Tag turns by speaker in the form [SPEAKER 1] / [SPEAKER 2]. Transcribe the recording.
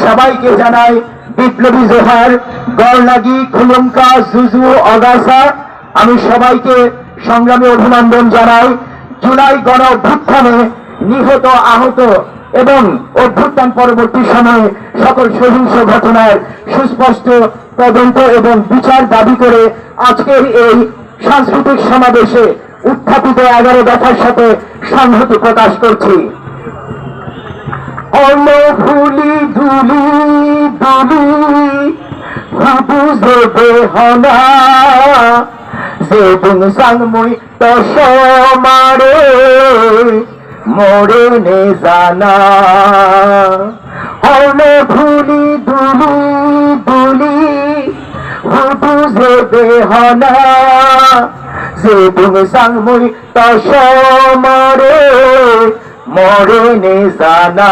[SPEAKER 1] সবাইকে জানাই বিপ্লবী জোহার। গড়লাগি, খুলুমকা, জুজু, অগাছা, আমি সবাইকে সংগ্রামী অভিনন্দন জানাই। জুলাই গণ অভ্যুত্থানে নিহত, আহত এবং অভ্যুত্থান পরবর্তী সময়ে সকল সহিংস ঘটনার সুস্পষ্ট তদন্ত এবং বিচার দাবি করে আজকের এই সাংস্কৃতিক সমাবেশে উত্থাপিত 11 দফার সাথে সংহতি প্রকাশ করছি। ভুলি ধুলি ধুলি বুঝবে হনা যেদিন সাংমুই তস মারে মোরে নে জানা। ভুলি ধুলি ধুলি বুঝবে হনা যেদিন সাংমুই তস মারে মোরে নে জানা।